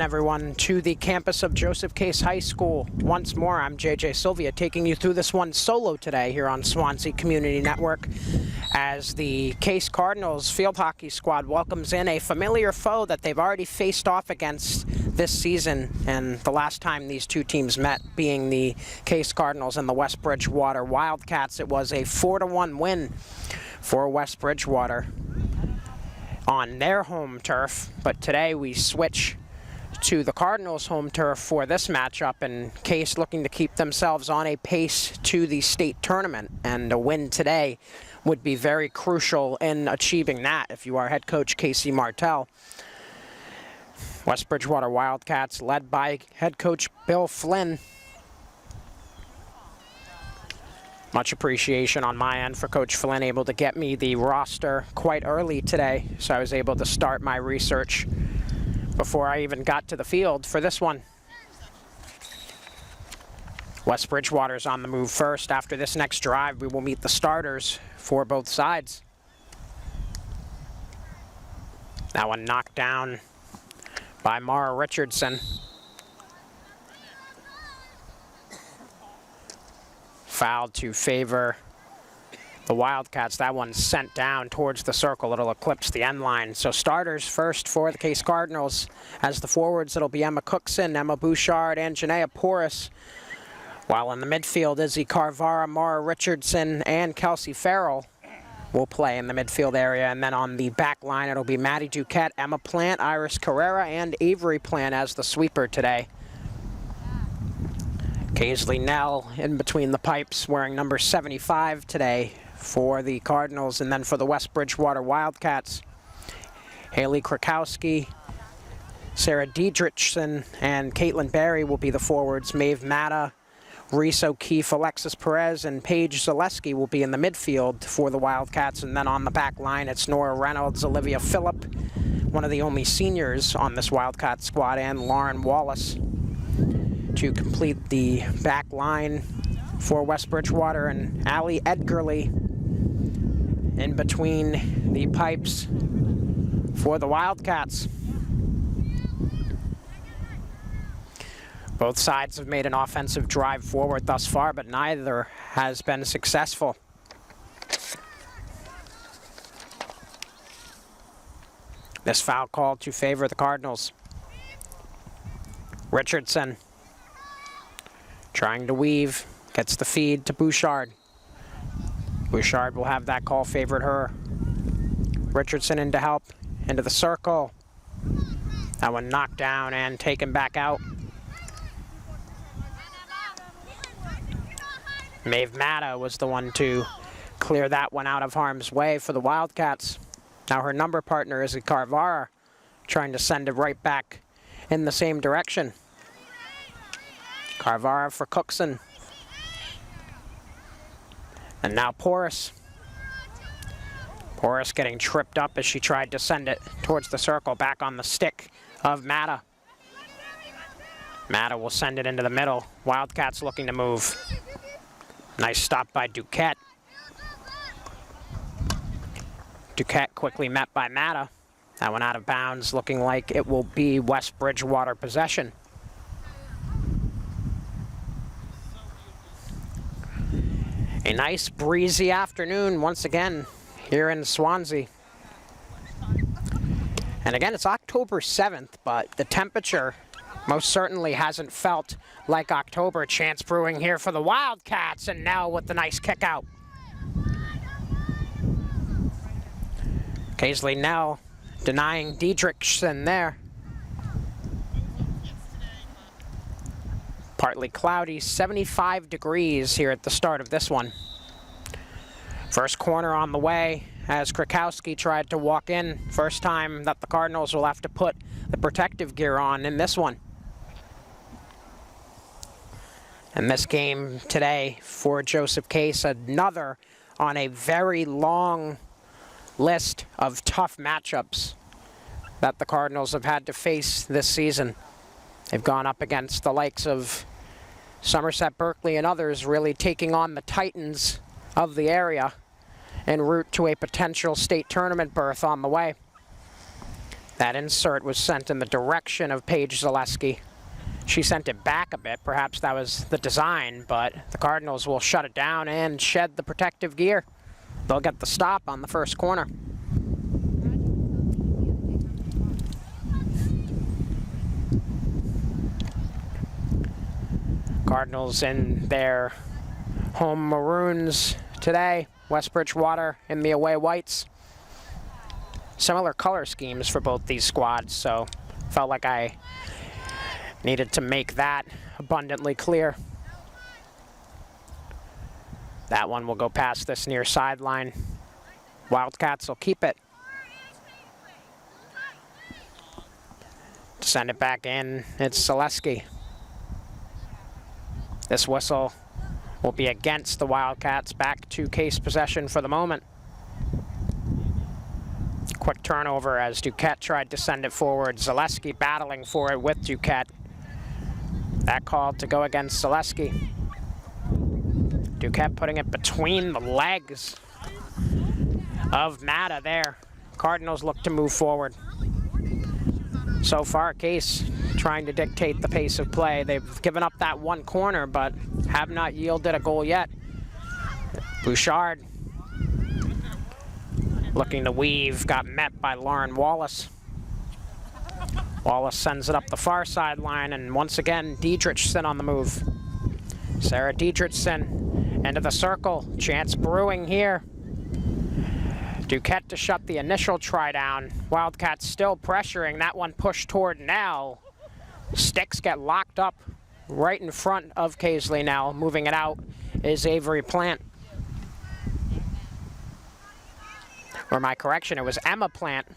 everyone, to the campus of Joseph Case High School. Once more, I'm JJ Sylvia taking you through this one solo today here on Swansea Community Network as the Case Cardinals field hockey squad welcomes in a familiar foe that they've already faced off against this season, and the last time these two teams met being the Case Cardinals and the West Bridgewater Wildcats. It was a 4-1 win for West Bridgewater on their home turf, but today we switch to the Cardinals' home turf for this matchup, and Case looking to keep themselves on a pace to the state tournament, and a win today would be very crucial in achieving that if you are head coach Casey Martell. West Bridgewater Wildcats led by head coach Bill Flynn. Much appreciation on my end for Coach Flynn, able to get me the roster quite early today, so I was able to start my research before I even got to the field for this one. West Bridgewater's on the move first. After this next drive, we will meet the starters for both sides. That one knocked down by Mara Richardson. Fouled to favor the Wildcats. That one's sent down towards the circle. It'll eclipse the end line. So starters first for the Case Cardinals. As the forwards, it'll be Emma Cookson, Emma Bouchard, and Janaea Porras. While in the midfield, Izzy Carvara, Mara Richardson, and Kelsey Farrell will play in the midfield area. And then on the back line, it'll be Maddie Duquette, Emma Plant, Iris Carrera, and Avery Plant as the sweeper today. Kaisley Nell in between the pipes, wearing number 75 today for the Cardinals. And then for the West Bridgewater Wildcats, Haley Krakowski, Sarah Diedrichson, and Caitlin Berry will be the forwards. Maeve Matta, Reese O'Keefe, Alexis Perez, and Paige Zaleski will be in the midfield for the Wildcats. And then on the back line, it's Nora Reynolds, Olivia Phillip, one of the only seniors on this Wildcat squad, and Lauren Wallace to complete the back line for West Bridgewater, and Allie Edgerly in between the pipes for the Wildcats. Both sides have made an offensive drive forward thus far, but neither has been successful. This foul call to favor the Cardinals. Richardson trying to weave, gets the feed to Bouchard. Bouchard will have that call favored her. Richardson in to help, into the circle. That one knocked down and taken back out. Maeve Matta was the one to clear that one out of harm's way for the Wildcats. Now her number partner is Carvara, trying to send it right back in the same direction. Carvara for Cookson. And now Porras. Porras getting tripped up as she tried to send it towards the circle, back on the stick of Matta. Matta will send it into the middle. Wildcats looking to move. Nice stop by Duquette. Duquette quickly met by Matta. That one out of bounds, looking like it will be West Bridgewater possession. A nice breezy afternoon once again here in Swansea. And again, it's October 7th, but the temperature most certainly hasn't felt like October. Chance brewing here for the Wildcats, and Nell with the nice kick out. Kaisley Nell denying Diedrichson there. Partly cloudy, 75 degrees here at the start of this one. First corner on the way as Krakowski tried to walk in. First time that the Cardinals will have to put the protective gear on in this one. And this game today for Joseph Case, another on a very long list of tough matchups that the Cardinals have had to face this season. They've gone up against the likes of Somerset, Berkeley, and others, really taking on the Titans of the area en route to a potential state tournament berth on the way. That insert was sent in the direction of Paige Zaleski. She sent it back a bit. Perhaps that was the design, but the Cardinals will shut it down and shed the protective gear. They'll get the stop on the first corner. Cardinals in their home maroons today. West Bridgewater in the away whites. Similar color schemes for both these squads, so felt like I needed to make that abundantly clear. That one will go past this near sideline. Wildcats will keep it. Send it back in, it's Zaleski. This whistle will be against the Wildcats. Back to Case possession for the moment. Quick turnover as Duquette tried to send it forward. Zaleski battling for it with Duquette. That called to go against Zaleski. Duquette putting it between the legs of Matta there. Cardinals look to move forward. So far, Case trying to dictate the pace of play. They've given up that one corner, but have not yielded a goal yet. Bouchard looking to weave, got met by Lauren Wallace. Wallace sends it up the far sideline, and once again, Diedrichson on the move. Sarah Diedrichson into the circle. Chance brewing here. Duquette to shut the initial try down. Wildcats still pressuring. That one pushed toward Nell. Sticks get locked up right in front of Casely Nell. Moving it out is Avery Plant. Or my correction, it was Emma Plant.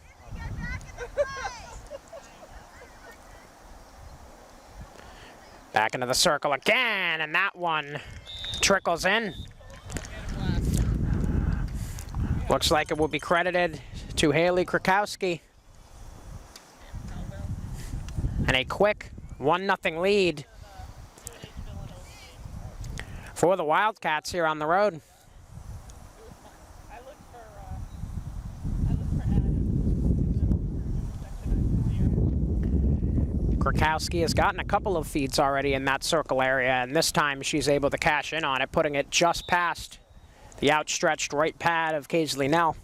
Back into the circle again, and that one trickles in. Looks like it will be credited to Haley Krakowski. And a quick 1-0 lead for the Wildcats here on the road. Krakowski has gotten a couple of feeds already in that circle area, and this time she's able to cash in on it, putting it just past the outstretched right pad of Casely Nell.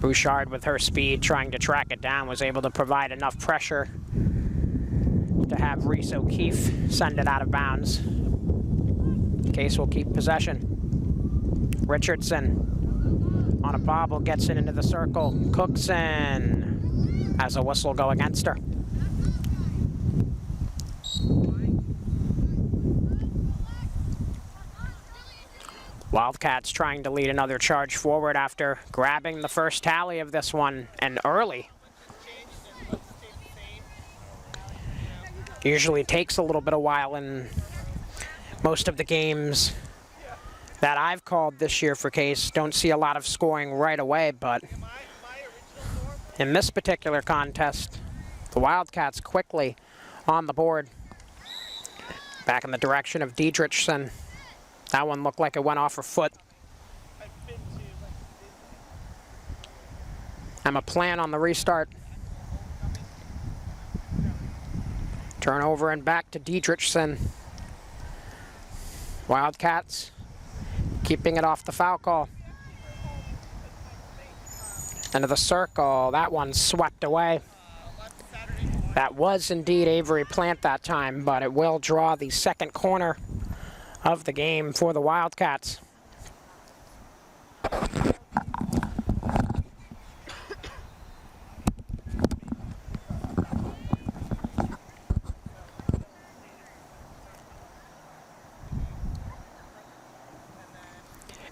Bouchard with her speed trying to track it down was able to provide enough pressure to have Reese O'Keefe send it out of bounds. Case will keep possession. Richardson on a bobble gets it into the circle. Cookson has a whistle go against her. Wildcats trying to lead another charge forward after grabbing the first tally of this one, and early. Usually takes a little bit of while in most of the games that I've called this year for Case. Don't see a lot of scoring right away, but in this particular contest, the Wildcats quickly on the board. Back in the direction of Diedrichson. That one looked like it went off her foot. Emma Plant on the restart. Turnover and back to Diedrichson. Wildcats keeping it off the foul call. Into the circle. That one swept away. That was indeed Avery Plant that time, but it will draw the second corner of the game for the Wildcats.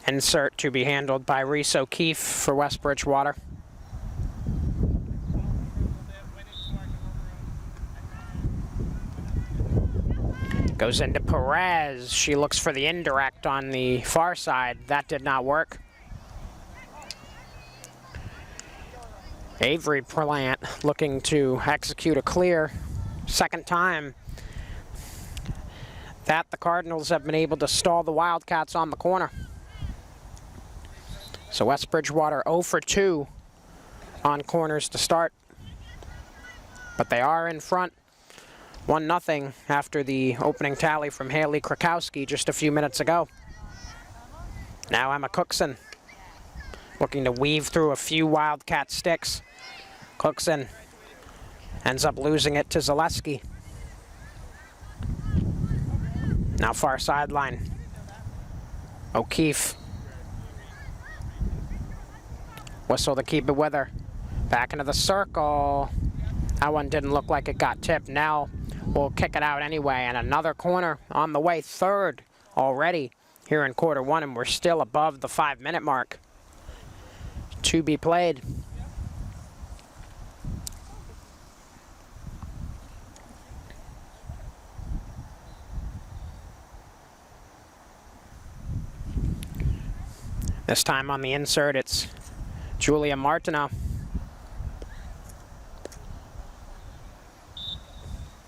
Insert to be handled by Reese O'Keefe for West Bridgewater. Goes into Perez. She looks for the indirect on the far side. That did not work. Avery Plant looking to execute a clear. Second time that the Cardinals have been able to stall the Wildcats on the corner. So West Bridgewater 0 for 2 on corners to start. But they are in front 1-0 after the opening tally from Haley Krakowski just a few minutes ago. Now Emma Cookson looking to weave through a few Wildcat sticks. Cookson ends up losing it to Zaleski. Now far sideline. O'Keefe. Whistle to keep it with her. Back into the circle. That one didn't look like it got tipped. Now we'll kick it out anyway. And another corner on the way. Third already here in quarter one. And we're still above the 5-minute mark to be played. This time on the insert, it's Julia Martineau.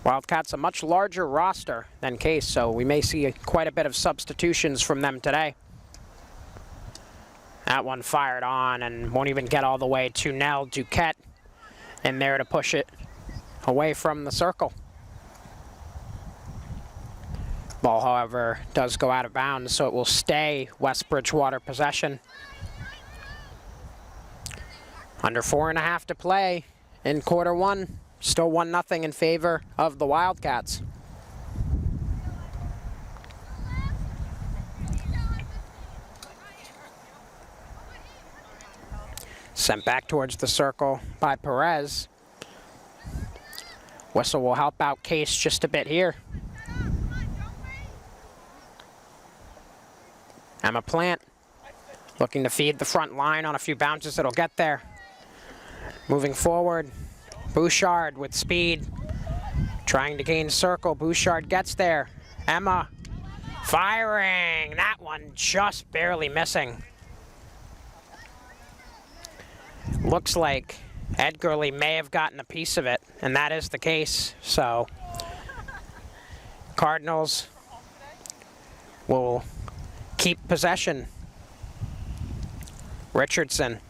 Wildcats a much larger roster than Case, so we may see quite a bit of substitutions from them today. That one fired on and won't even get all the way to Nell Duquette in there to push it away from the circle. Ball, however, does go out of bounds, so it will stay West Bridgewater possession. Under 4.5 to play in quarter one. Still 1-0 in favor of the Wildcats. Sent back towards the circle by Perez. Whistle will help out Case just a bit here. Emma Plant looking to feed the front line on a few bounces. It'll get there. Moving forward, Bouchard with speed. Trying to gain circle. Bouchard gets there. Emma firing. That one just barely missing. Looks like Edgarly may have gotten a piece of it, and that is the case. So Cardinals will keep possession. Richardson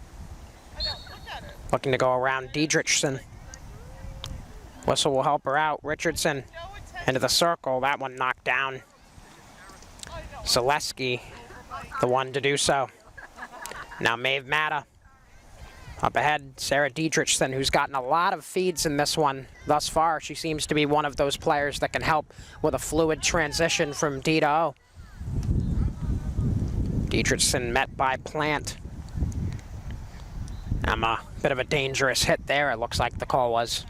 looking to go around Diedrichson. Whistle will help her out. Richardson into the circle. That one knocked down. Zaleski, the one to do so. Now Maeve Matta up ahead. Sarah Diedrichson, who's gotten a lot of feeds in this one thus far. She seems to be one of those players that can help with a fluid transition from D to O. Diedrichson met by Plant. A bit of a dangerous hit there, it looks like the call was.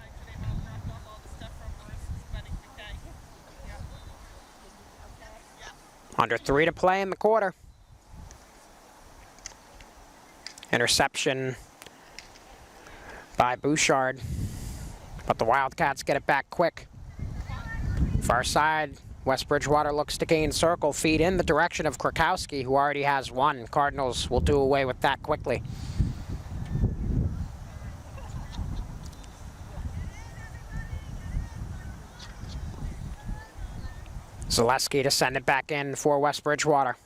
Under 3 to play in the quarter. Interception by Bouchard, but the Wildcats get it back quick. Far side, West Bridgewater looks to gain circle, feed in the direction of Krakowski, who already has one. Cardinals will do away with that quickly. Zaleski to send it back in for West Bridgewater.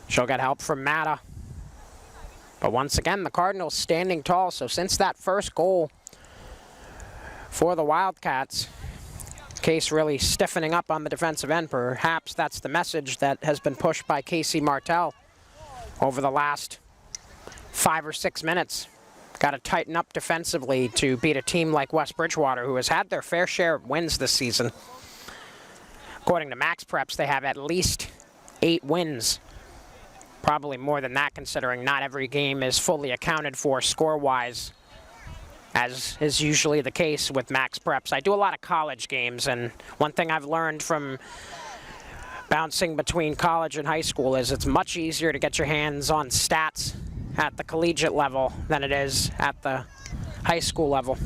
She'll get help from Matta. But once again, the Cardinals standing tall. So since that first goal for the Wildcats, Case really stiffening up on the defensive end. Perhaps that's the message that has been pushed by Casey Martell over the last 5 or 6 minutes. Got to tighten up defensively to beat a team like West Bridgewater, who has had their fair share of wins this season. According to Max Preps, they have at least 8 wins. Probably more than that, considering not every game is fully accounted for score-wise, as is usually the case with Max Preps. I do a lot of college games, and one thing I've learned from bouncing between college and high school is it's much easier to get your hands on stats at the collegiate level than it is at the high school level.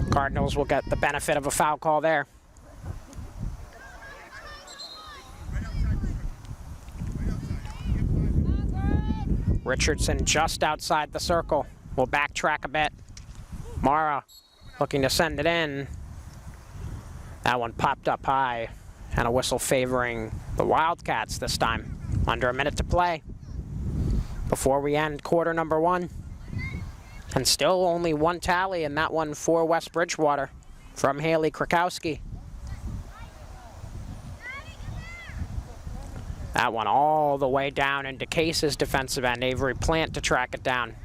Cardinals will get the benefit of a foul call there. Richardson just outside the circle. We'll backtrack a bit. Mara looking to send it in. That one popped up high. And a whistle favoring the Wildcats this time. Under a minute to play before we end quarter number 1. And still only one tally in that one for West Bridgewater from Haley Krakowski. That one all the way down into Case's defensive end. Avery Plant to track it down.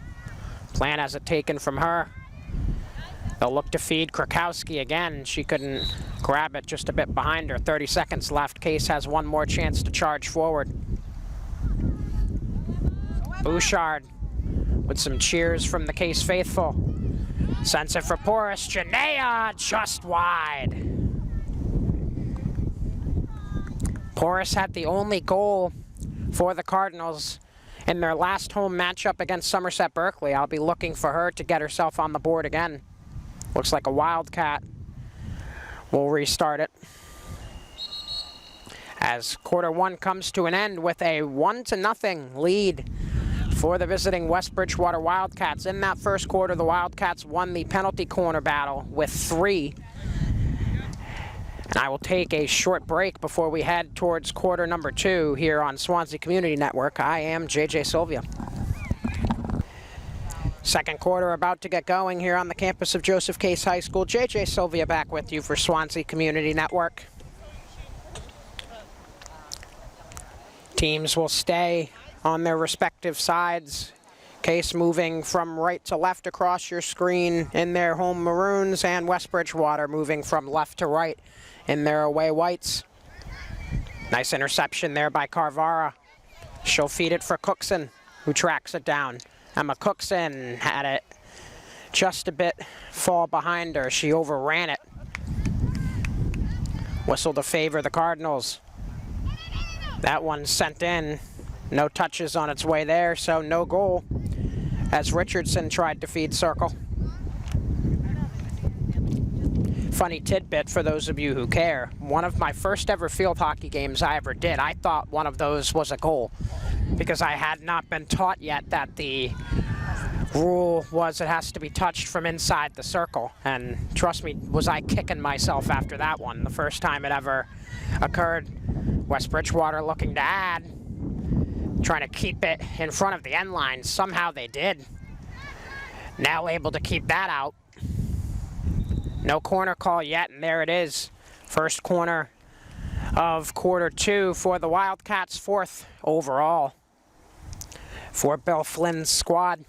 Plant has it taken from her. They'll look to feed Krakowski again. She couldn't grab it, just a bit behind her. 30 seconds left. Case has one more chance to charge forward. Bouchard with some cheers from the Case faithful. Sends it for Porras. Janea just wide. Porras had the only goal for the Cardinals in their last home matchup against Somerset Berkeley. I'll be looking for her to get herself on the board again. Looks like a Wildcat will restart it. As quarter 1 comes to an end with a 1-0 lead for the visiting West Bridgewater Wildcats. In that first quarter, the Wildcats won the penalty corner battle with 3. And I will take a short break before we head towards quarter number 2 here on Swansea Community Network. I am JJ Sylvia. Second quarter about to get going here on the campus of Joseph Case High School. JJ Sylvia back with you for Swansea Community Network. Teams will stay on their respective sides. Case moving from right to left across your screen in their home maroons, and West Bridgewater moving from left to right in their away whites. Nice interception there by Carvara. She'll feed it for Cookson, who tracks it down. Emma Cookson had it just a bit fall behind her. She overran it. Whistle to favor the Cardinals. That one sent in. No touches on its way there, so no goal as Richardson tried to feed circle. Funny tidbit for those of you who care. One of my first ever field hockey games I ever did, I thought one of those was a goal because I had not been taught yet that the rule was it has to be touched from inside the circle. And trust me, was I kicking myself after that one, the first time it ever occurred. West Bridgewater looking to add, trying to keep it in front of the end line. Somehow they did. Now able to keep that out. No corner call yet, and there it is. First corner of quarter 2 for the Wildcats, 4th overall for Bill Flynn's squad.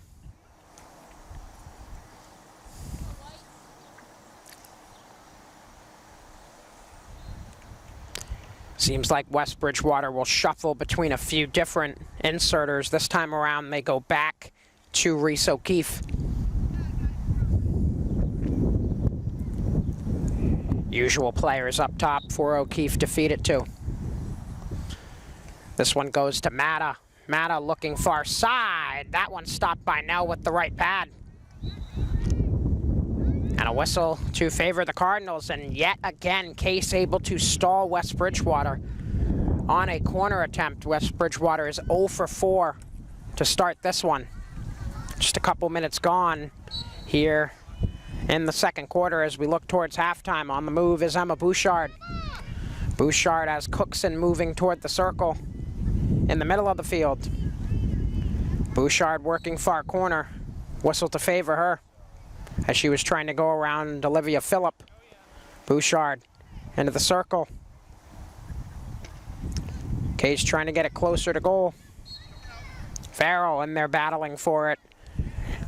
Seems like West Bridgewater will shuffle between a few different inserters. This time around, they go back to Reese O'Keefe. Usual players up top for O'Keefe to feed it to. This one goes to Matta. Matta looking far side. That one stopped by Nell with the right pad. And a whistle to favor the Cardinals, and yet again, Case able to stall West Bridgewater on a corner attempt. West Bridgewater is 0 for 4 to start this one. Just a couple minutes gone here in the second quarter as we look towards halftime. On the move is Emma Bouchard. Bouchard has Cookson moving toward the circle in the middle of the field. Bouchard working far corner. Whistle to favor her as she was trying to go around Olivia Phillip. Bouchard into the circle. Case trying to get it closer to goal. Farrell in there battling for it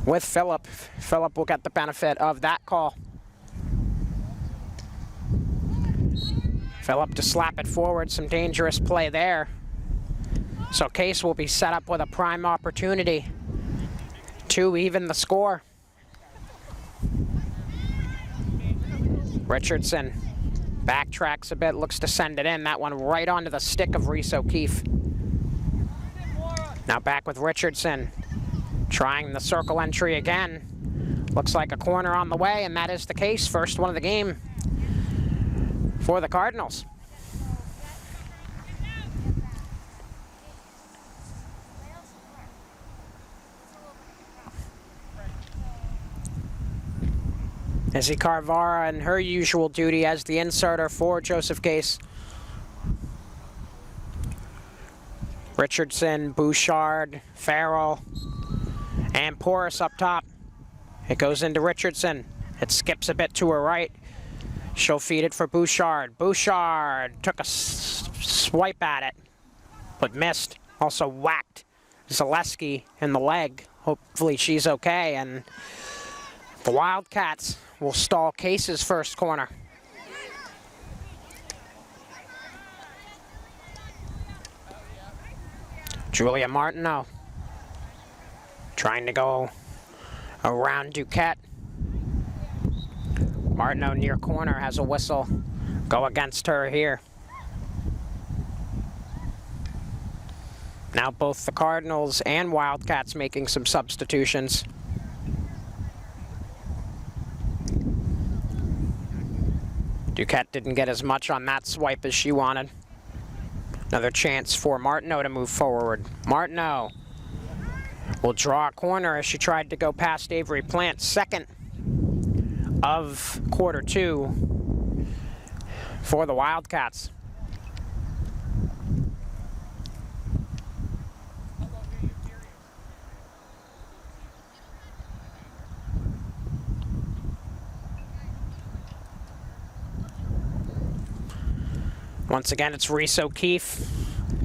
with Phillip. Phillip will get the benefit of that call. Phillip to slap it forward, some dangerous play there. So Case will be set up with a prime opportunity to even the score. Richardson backtracks a bit, looks to send it in. That one right onto the stick of Reese O'Keefe. Now back with Richardson, trying the circle entry again. Looks like a corner on the way, and that is the case. First one of the game for the Cardinals. Izzy Carvara in her usual duty as the inserter for Joseph Case Richardson, Bouchard, Farrell, and Porras up top. It goes into Richardson. It skips a bit to her right. She'll feed it for Bouchard. Bouchard took a swipe at it, but missed. Also whacked Zaleski in the leg. Hopefully she's okay, and the Wildcats will stall Case's first corner. Julia Martineau trying to go around Duquette. Martineau near corner has a whistle. Go against her here. Now both the Cardinals and Wildcats making some substitutions. Duquette didn't get as much on that swipe as she wanted. Another chance for Martineau to move forward. Martineau will draw a corner as she tried to go past Avery Plant. Second of quarter two for the Wildcats. Once again, it's Reese O'Keefe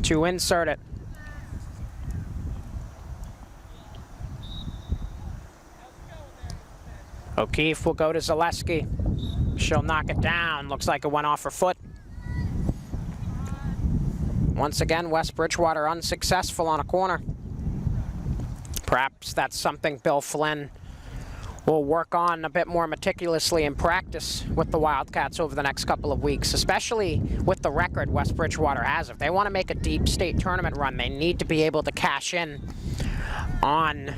to insert it. O'Keefe will go to Zaleski. She'll knock it down. Looks like it went off her foot. Once again, West Bridgewater unsuccessful on a corner. Perhaps that's something Bill Flynn will work on a bit more meticulously in practice with the Wildcats over the next couple of weeks, especially with the record West Bridgewater has. If they want to make a deep state tournament run, they need to be able to cash in on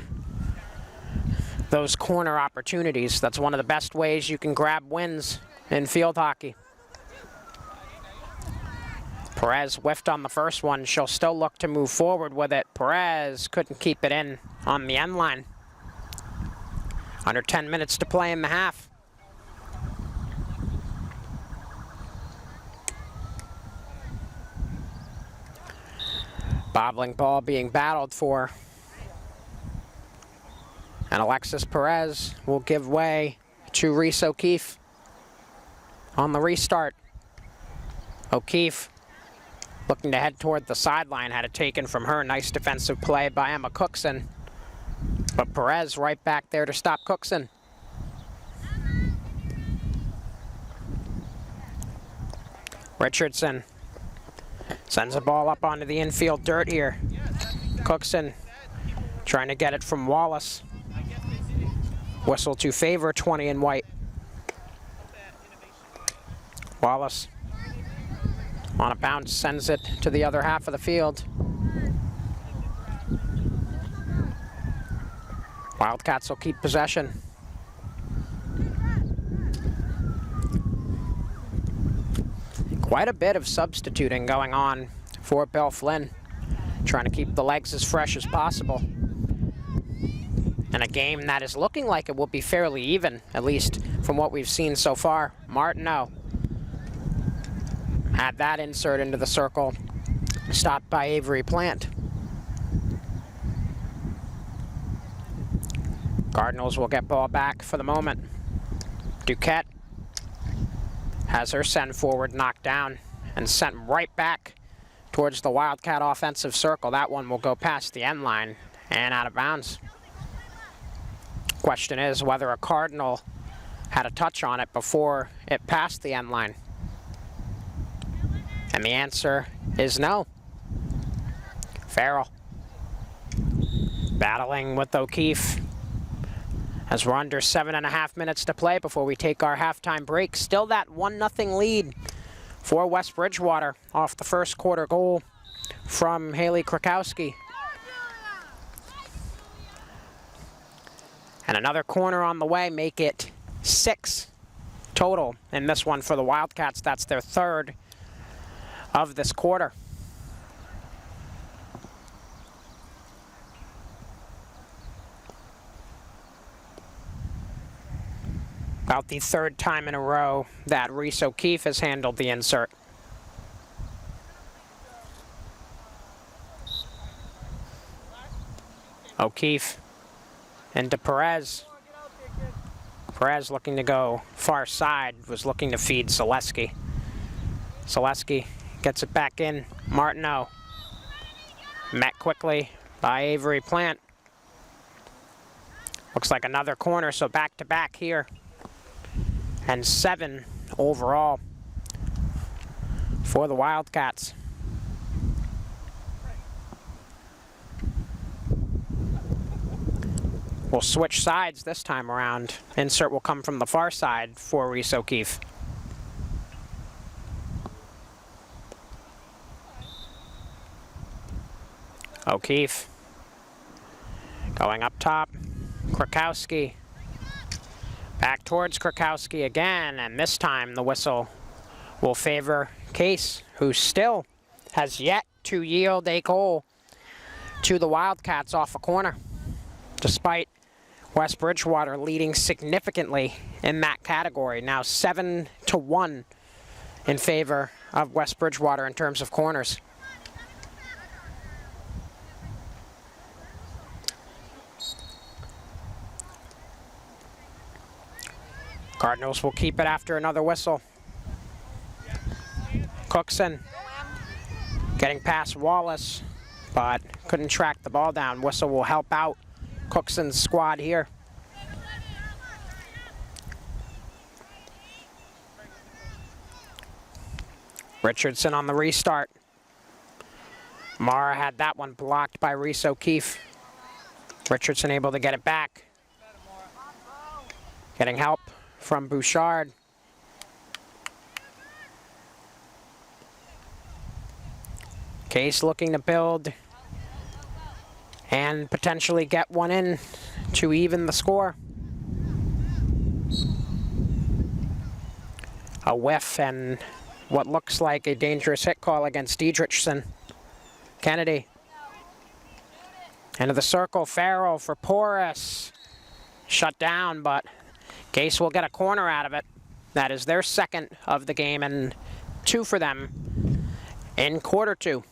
those corner opportunities. That's one of the best ways you can grab wins in field hockey. Perez whiffed on the first one. She'll still look to move forward with it. Perez couldn't keep it in on the end line. Under 10 minutes to play in the half. Bobbling ball being battled for. And Alexis Perez will give way to Reese O'Keefe on the restart. O'Keefe looking to head toward the sideline, had it taken from her. Nice defensive play by Emma Cookson. But Perez right back there to stop Cookson. Richardson sends the ball up onto the infield dirt here. Cookson trying to get it from Wallace. Whistle to favor 20 and white. Wallace on a bounce sends it to the other half of the field. Wildcats will keep possession. Quite a bit of substituting going on for Bill Flynn, trying to keep the legs as fresh as possible. And a game that is looking like it will be fairly even, at least from what we've seen so far. Martineau had that insert into the circle, stopped by Avery Plant. Cardinals will get ball back for the moment. Duquette has her send forward knocked down and sent right back towards the Wildcat offensive circle. That one will go past the end line and out of bounds. Question is whether a Cardinal had a touch on it before it passed the end line. And the answer is no. Farrell battling with O'Keefe as we're under 7.5 minutes to play before we take our halftime break. Still that 1-0 lead for West Bridgewater off the first quarter goal from Haley Krakowski. And another corner on the way, make it 6 total in this one for the Wildcats. That's their third of this quarter. About the third time in a row that Reese O'Keefe has handled the insert. O'Keefe into Perez. Perez looking to go far side, was looking to feed Zaleski. Zaleski gets it back in. Martineau. Met quickly by Avery Plant. Looks like another corner, so back-to-back here. And 7 overall for the Wildcats. We'll switch sides this time around. Insert will come from the far side for Reese O'Keefe. O'Keefe going up top. Krakowski back towards Krakowski again, and this time the whistle will favor Case, who still has yet to yield a goal to the Wildcats off a corner, despite West Bridgewater leading significantly in that category. Now 7-1 in favor of West Bridgewater in terms of corners. Cardinals will keep it after another whistle. Cookson getting past Wallace, but couldn't track the ball down. Whistle will help out Cookson's squad here. Richardson on the restart. Mara had that one blocked by Reese O'Keefe. Richardson able to get it back. Getting help from Bouchard. Case looking to build and potentially get one in to even the score. A whiff and what looks like a dangerous hit call against Diedrichson. Kennedy. Into the circle, Farrell for Porras. Shut down, but Case will get a corner out of it. That is their second of the game and 2 for them in quarter 2.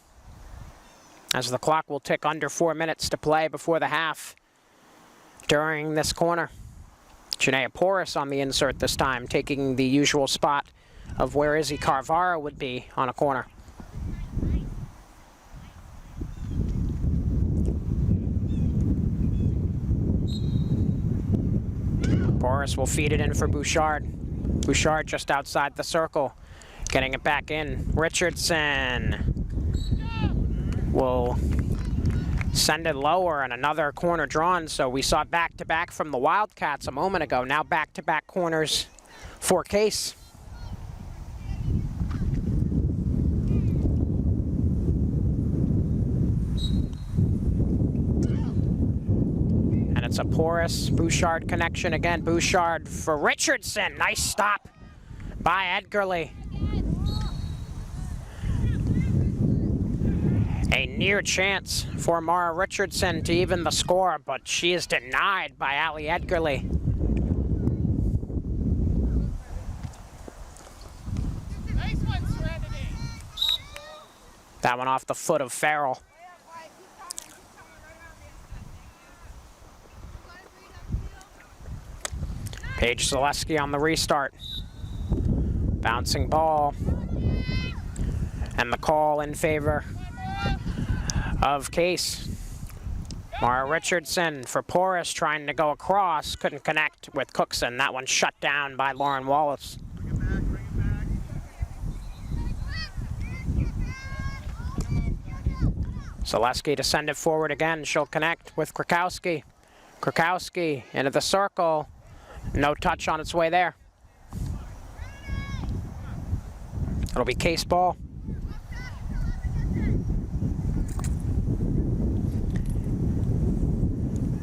As the clock will tick under 4 minutes to play before the half during this corner. Janaea Porras on the insert this time, taking the usual spot of where Izzy Carvara would be on a corner. Porras will feed it in for Bouchard. Bouchard just outside the circle, getting it back in. Richardson will send it lower and another corner drawn. So we saw back-to-back from the Wildcats a moment ago. Now back-to-back corners for Case. And it's a Porras-Bouchard connection again. Bouchard for Richardson. Nice stop by Edgerly. A near chance for Mara Richardson to even the score, but she is denied by Allie Edgerly. Nice one, Serenity. That one off the foot of Farrell. Paige Zaleski on the restart. Bouncing ball. And the call in favor of Case. Mara Richardson for Porras trying to go across. Couldn't connect with Cookson. That one shut down by Lauren Wallace. Zaleski to send it forward again. She'll connect with Krakowski. Krakowski into the circle. No touch on its way there. It'll be Case ball.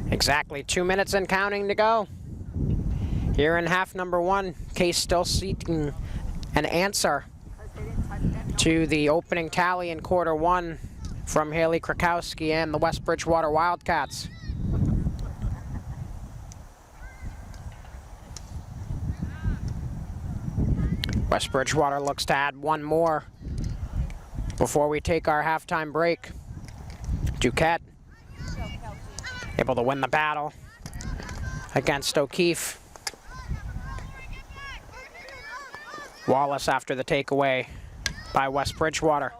Exactly 2 minutes and counting to go. Here in half number 1, Case still seeking an answer to the opening tally in quarter 1 from Haley Krakowski and the West Bridgewater Wildcats. West Bridgewater looks to add one more before we take our halftime break. Duquette able to win the battle against O'Keefe. Wallace after the takeaway by West Bridgewater.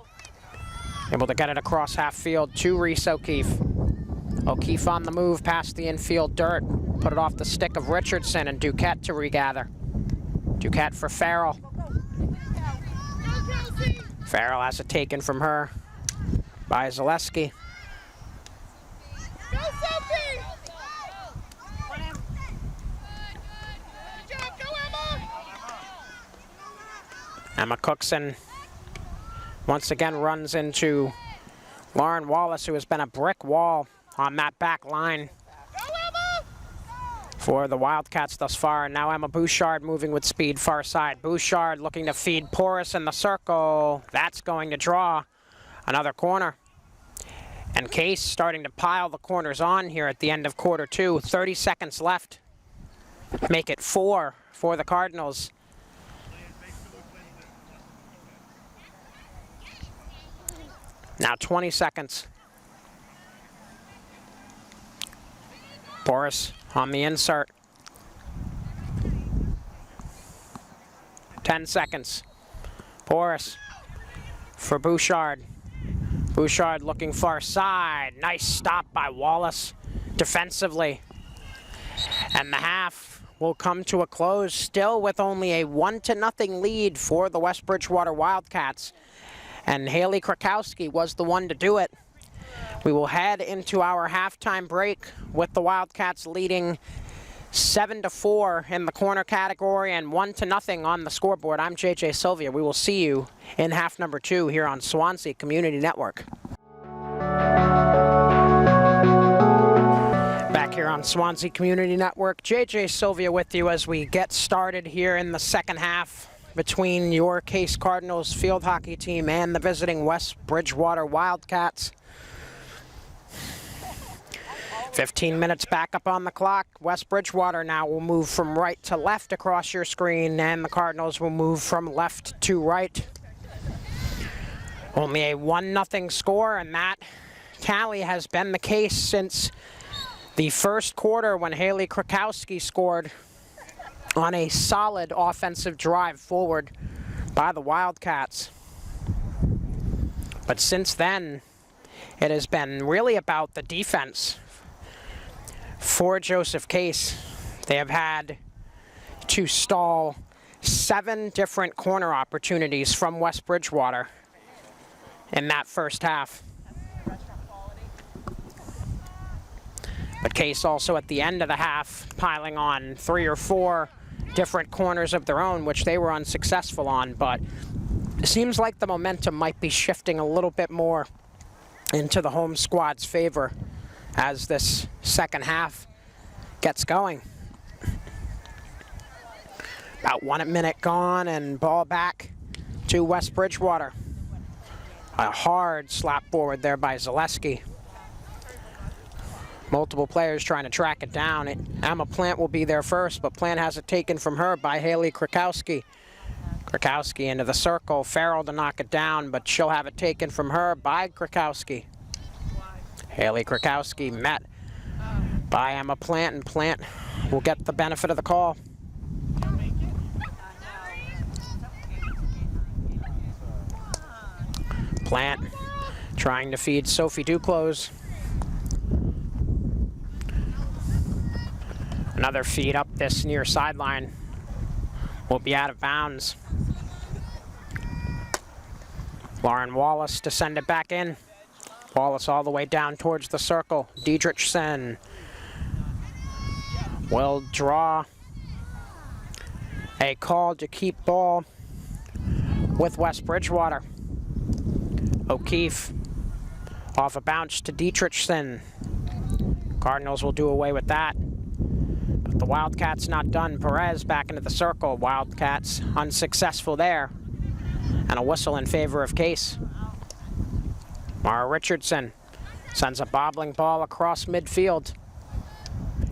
Able to get it across half field to Reese O'Keefe. O'Keefe on the move past the infield dirt. Put it off the stick of Richardson and Duquette to regather. Duquette for Farrell. Farrell has it taken from her by Zaleski. Go, Sophie! Good job, go, Emma! Emma Cookson once again runs into Lauren Wallace, who has been a brick wall on that back line Go, Emma! for the Wildcats thus far. And now Emma Bouchard moving with speed far side. Bouchard looking to feed Porras in the circle. That's going to draw another corner. And Case starting to pile the corners on here at the end of quarter two. 30 seconds left. Make it 4 for the Cardinals. Now 20 seconds. Porras on the insert. 10 seconds. Porras for Bouchard. Bouchard looking far side. Nice stop by Wallace defensively. And the half will come to a close, still with only a 1-0 lead for the West Bridgewater Wildcats. And Haley Krakowski was the one to do it. We will head into our halftime break with the Wildcats leading 7-4 in the corner category and 1-0 on the scoreboard. I'm JJ Sylvia. We will see you in half number 2 here on Swansea Community Network. Back here on Swansea Community Network, JJ Sylvia with you as we get started here in the second half between your Case Cardinals field hockey team and the visiting West Bridgewater Wildcats. 15 minutes back up on the clock. West Bridgewater now will move from right to left across your screen, and the Cardinals will move from left to right. Only a 1-0 score, and that tally has been the case since the first quarter when Haley Krakowski scored on a solid offensive drive forward by the Wildcats. But since then, it has been really about the defense for Joseph Case. They have had to stall 7 different corner opportunities from West Bridgewater in that first half. But Case also at the end of the half piling on 3 or 4 different corners of their own, which they were unsuccessful on. But it seems like the momentum might be shifting a little bit more into the home squad's favor as this second half gets going. About 1 minute gone and ball back to West Bridgewater. A hard slap forward there by Zaleski. Multiple players trying to track it down. Emma Plant will be there first, but Plant has it taken from her by Haley Krakowski. Krakowski into the circle. Farrell to knock it down, but she'll have it taken from her by Krakowski. Haley Krakowski met by Emma Plant, and Plant will get the benefit of the call. Plant trying to feed Sophie Duclos. Another feed up this near sideline will be out of bounds. Lauren Wallace to send it back in. Wallace all the way down towards the circle. Diedrichsen will draw a call to keep ball with West Bridgewater. O'Keefe off a bounce to Diedrichsen. Cardinals will do away with that. But the Wildcats not done. Perez back into the circle. Wildcats unsuccessful there. And a whistle in favor of Case. Mara Richardson sends a bobbling ball across midfield.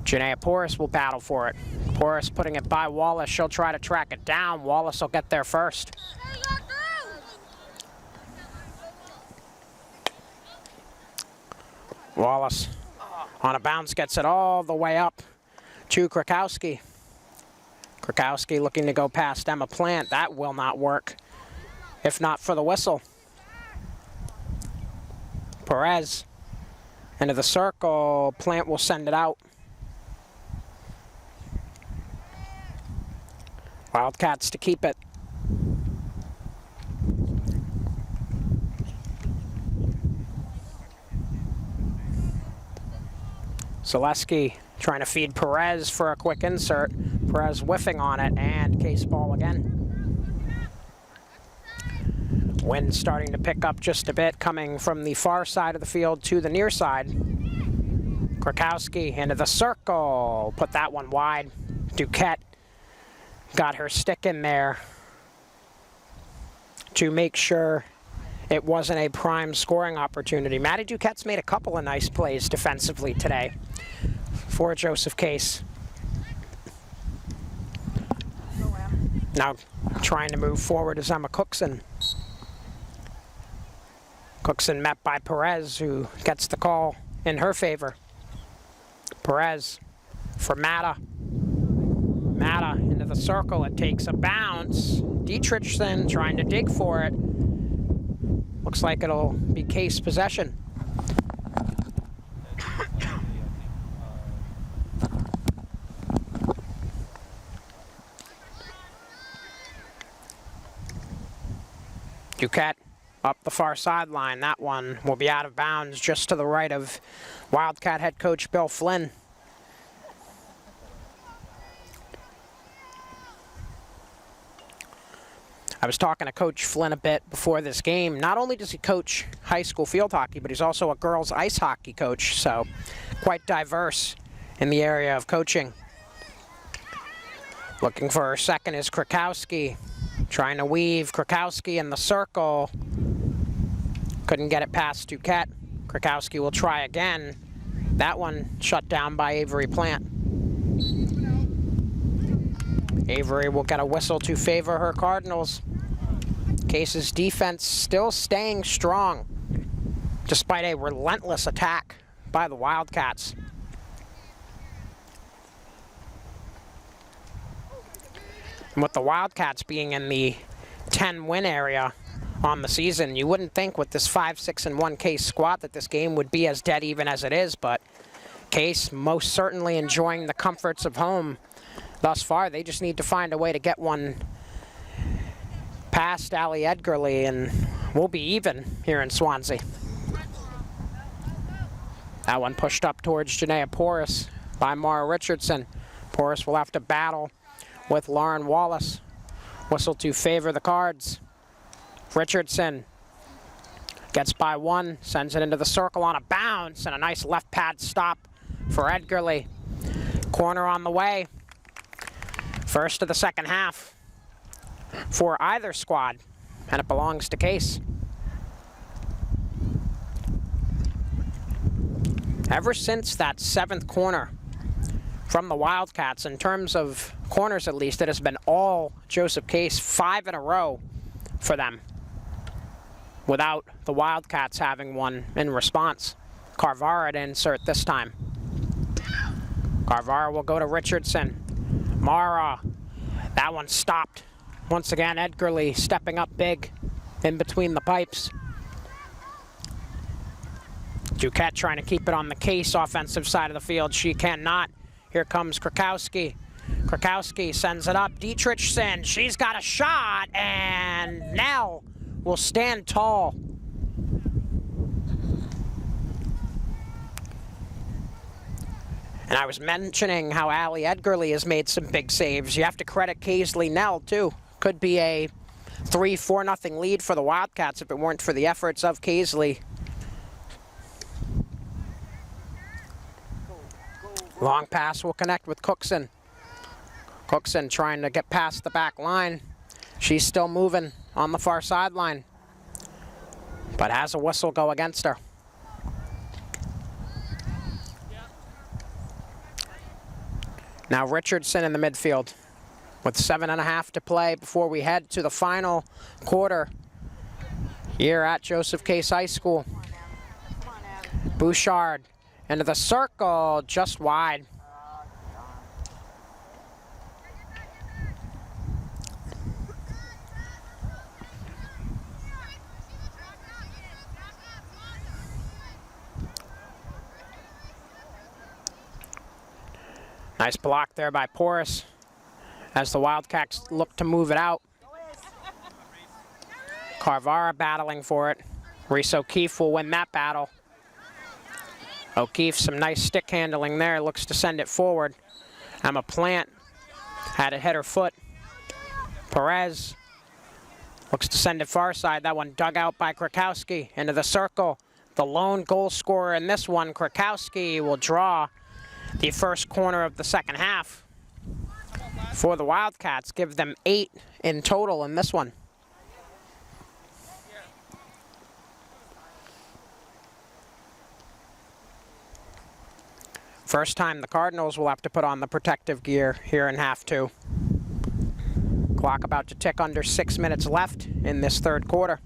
Janaea Porras will battle for it. Porras putting it by Wallace. She'll try to track it down. Wallace will get there first. Wallace On a bounce, gets it all the way up to Krakowski. Krakowski looking to go past Emma Plant. That will not work, if not for the whistle. Perez into the circle. Plant will send it out. Wildcats to keep it. Zaleski trying to feed Perez for a quick insert. Perez whiffing on it, and case ball again. Wind starting to pick up just a bit, coming from the far side of the field to the near side. Krakowski into the circle. Put that one wide. Duquette got her stick in there to make sure it wasn't a prime scoring opportunity. Maddie Duquette's made a couple of nice plays defensively today for Joseph Case. Now trying to move forward is Emma Cookson. Cookson met by Perez, who gets the call in her favor. Perez for Matta. Matta into the circle. It takes a bounce. Dietrichson trying to dig for it. Looks like it'll be Case possession. Duquette up the far sideline. That one will be out of bounds just to the right of Wildcat head coach Bill Flynn. I was talking to Coach Flynn a bit before this game. Not only does he coach high school field hockey, but he's also a girls ice hockey coach, so quite diverse in the area of coaching. Looking for her second is Krakowski. Trying to weave Krakowski in the circle. Couldn't get it past Duquette. Krakowski will try again. That one shut down by Avery Plant. Avery will get a whistle to favor her Cardinals. Case's defense still staying strong despite a relentless attack by the Wildcats. And with the Wildcats being in the 10-win area on the season, you wouldn't think with this 5-6-1 Case squad that this game would be as dead even as it is, but Case most certainly enjoying the comforts of home thus far. They just need to find a way to get one past Allie Edgerly, and we'll be even here in Swansea. That one pushed up towards Janaea Porras by Mara Richardson. Porras will have to battle with Lauren Wallace. Whistle to favor the Cards. Richardson gets by one, sends it into the circle on a bounce, and a nice left pad stop for Edgerly. Corner on the way. First of the second half for either squad, and it belongs to Case. Ever since that seventh corner from the Wildcats, in terms of corners at least, it has been all Joseph Case, 5 in a row for them, without the Wildcats having one in response. Carvara to insert this time. Carvara will go to Richardson. Mara, that one stopped. Once again, Edgerly stepping up big in between the pipes. Duquette trying to keep it on the Case offensive side of the field. She cannot. Here comes Krakowski. Krakowski sends it up. Dietrichson, she's got a shot, and Nell will stand tall. And I was mentioning how Allie Edgerly has made some big saves. You have to credit Kaisley Nell, too. Could be a 3-4-0 lead for the Wildcats if it weren't for the efforts of Kaisley. Long pass will connect with Cookson. Cookson trying to get past the back line. She's still moving on the far sideline, but has a whistle go against her. Now Richardson in the midfield with 7.5 to play before we head to the final quarter here at Joseph Case High School. Bouchard into the circle, just wide. Nice block there by Porras as the Wildcats look to move it out. Carvara battling for it. Reese O'Keefe will win that battle. O'Keefe, some nice stick handling there, looks to send it forward. Emma Plant had it hit her foot. Perez looks to send it far side. That one dug out by Krakowski into the circle. The lone goal scorer in this one, Krakowski, will draw the first corner of the second half for the Wildcats, give them 8 in total in this one. First time the Cardinals will have to put on the protective gear here in half 2. Clock about to tick under 6 minutes left in this third quarter.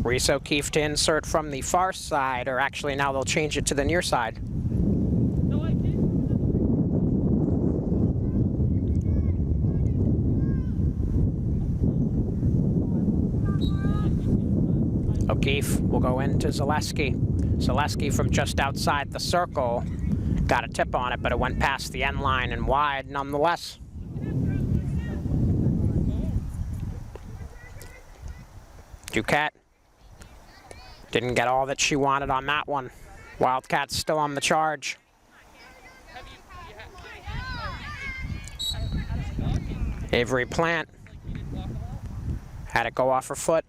Reese O'Keefe to insert from the far side, or actually now they'll change it to the near side. O'Keefe will go into Zaleski. Zaleski from just outside the circle. Got a tip on it, but it went past the end line and wide nonetheless. Duquette didn't get all that she wanted on that one. Wildcats still on the charge. Avery Plant had it go off her foot.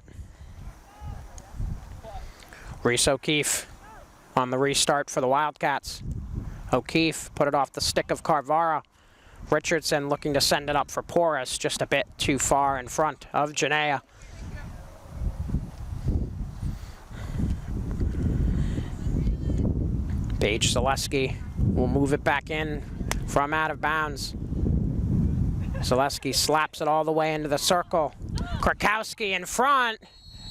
Reese O'Keefe on the restart for the Wildcats. O'Keefe put it off the stick of Carvara. Richardson looking to send it up for Porras, just a bit too far in front of Janea. Paige Zaleski will move it back in from out of bounds. Zaleski slaps it all the way into the circle. Krakowski in front,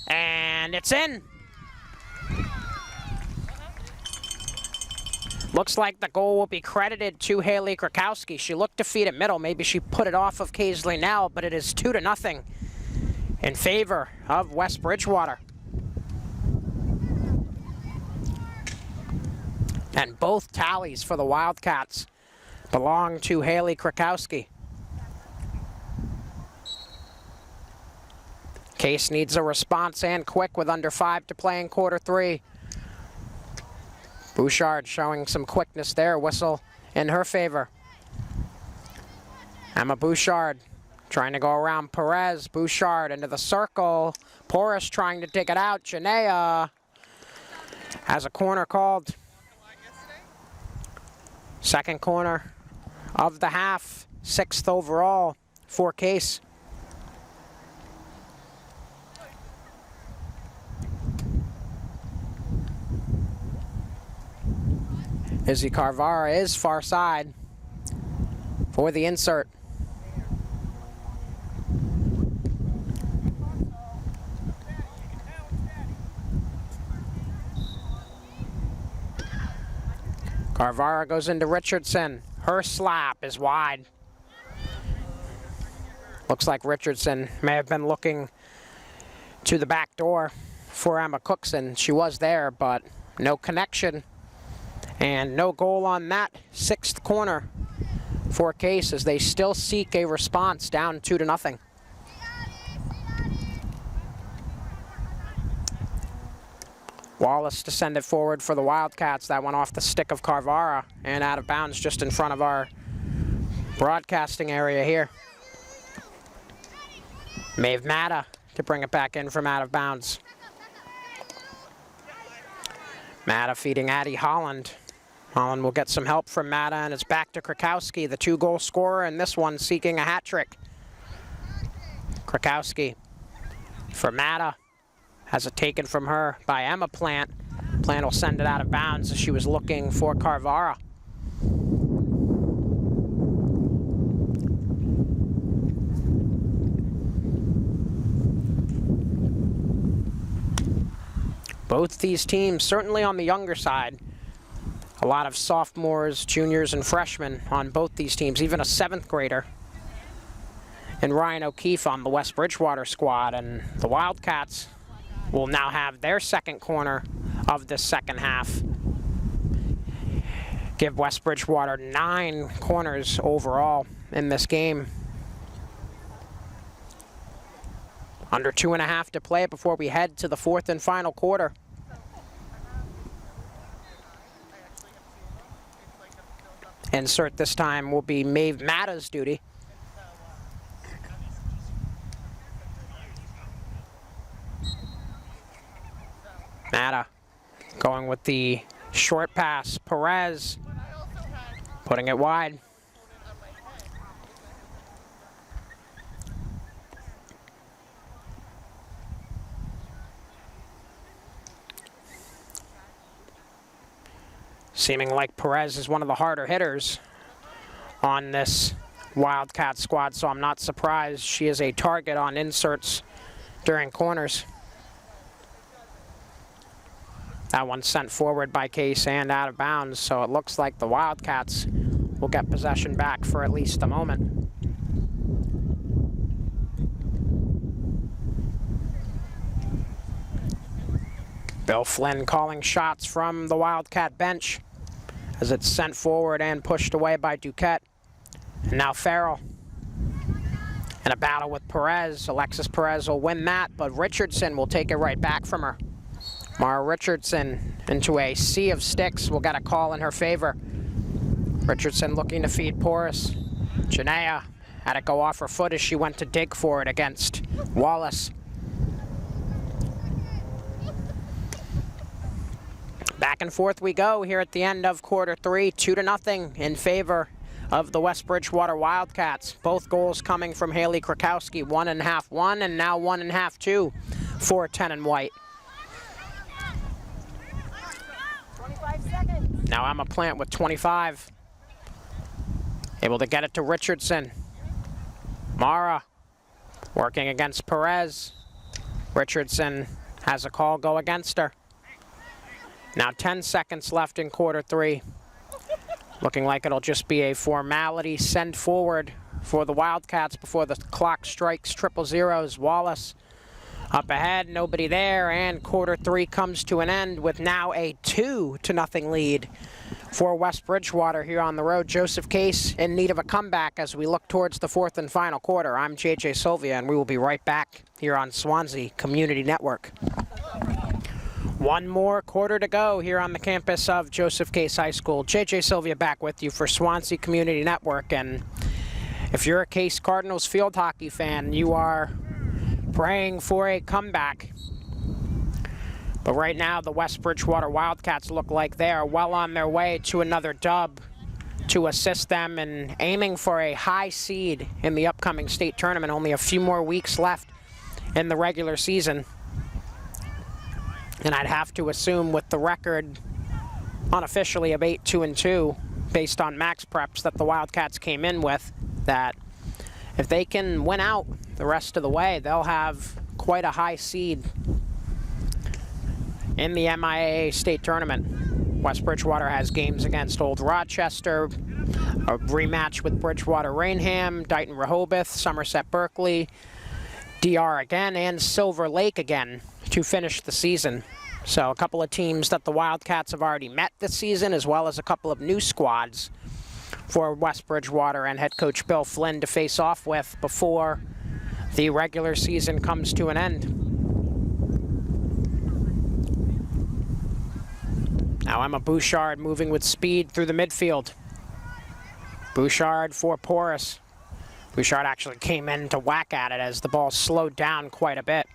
and it's in. Looks like the goal will be credited to Haley Krakowski. She looked to feed it middle. Maybe she put it off of Kaisley Nell, but it is 2-0 in favor of West Bridgewater. And both tallies for the Wildcats belong to Haley Krakowski. Case needs a response, and quick, with under 5 to play in quarter 3. Bouchard showing some quickness there. Whistle in her favor. Emma Bouchard trying to go around Perez. Bouchard into the circle. Porras trying to dig it out. Janea has a corner called. Second corner of the half. 6th overall for Case. Izzy Carvara is far side for the insert. Carvara goes into Richardson. Her slap is wide. Looks like Richardson may have been looking to the back door for Emma Cookson. She was there, but no connection. And no goal on that 6th corner for Case as they still seek a response, down 2-0. Wallace to send it forward for the Wildcats. That went off the stick of Carvara and out of bounds just in front of our broadcasting area here. Maeve Matta to bring it back in from out of bounds. Matta feeding Addie Holland. Holland will get some help from Matta, and it's back to Krakowski, the 2-goal scorer, and this one seeking a hat trick. Krakowski for Matta. Has it taken from her by Emma Plant. Plant will send it out of bounds as she was looking for Carvara. Both these teams certainly on the younger side. A lot of sophomores, juniors, and freshmen on both these teams, even a 7th grader. And Ryan O'Keefe on the West Bridgewater squad. And the Wildcats will now have their second corner of the second half. Give West Bridgewater 9 corners overall in this game. Under 2.5 to play before we head to the 4th and final quarter. Insert this time will be Maeve Matta's duty. Matta going with the short pass. Perez putting it wide. Seeming like Perez is one of the harder hitters on this Wildcat squad, so I'm not surprised she is a target on inserts during corners. That one's sent forward by Case and out of bounds, so it looks like the Wildcats will get possession back for at least a moment. Bill Flynn calling shots from the Wildcat bench as it's sent forward and pushed away by Duquette. And now Farrell in a battle with Perez. Alexis Perez will win that, but Richardson will take it right back from her. Mara Richardson into a sea of sticks will get a call in her favor. Richardson looking to feed Porras. Janea had it go off her foot as she went to dig for it against Wallace. Back and forth we go here at the end of quarter 3, 2-0 in favor of the West Bridgewater Wildcats. Both goals coming from Haley Krakowski, 1.5-1 and now 1.5-2 for 10 and white. 25 seconds. Now Emma Plant with 25. Able to get it to Richardson. Mara working against Perez. Richardson has a call go against her. Now 10 seconds left in quarter 3. Looking like it'll just be a formality send forward for the Wildcats before the clock strikes triple zeros. Wallace up ahead, nobody there, and quarter 3 comes to an end with now a 2-0 lead for West Bridgewater here on the road. Joseph Case in need of a comeback as we look towards the 4th and final quarter. I'm JJ Sylvia, and we will be right back here on Swansea Community Network. One more quarter to go here on the campus of Joseph Case High School. JJ Sylvia back with you for Swansea Community Network. And if you're a Case Cardinals field hockey fan, you are praying for a comeback. But right now, the West Bridgewater Wildcats look like they are well on their way to another dub to assist them in aiming for a high seed in the upcoming state tournament. Only a few more weeks left in the regular season. And I'd have to assume with the record unofficially of 8-2-2 based on max preps that the Wildcats came in with, that if they can win out the rest of the way, they'll have quite a high seed in the MIAA state tournament. West Bridgewater has games against Old Rochester, a rematch with Bridgewater Rainham, Dighton Rehoboth, Somerset Berkeley, DR again, and Silver Lake again to finish the season. So a couple of teams that the Wildcats have already met this season, as well as a couple of new squads for West Bridgewater and head coach Bill Flynn to face off with before the regular season comes to an end. Now Emma Bouchard moving with speed through the midfield. Bouchard for Porras. Bouchard actually came in to whack at it as the ball slowed down quite a bit.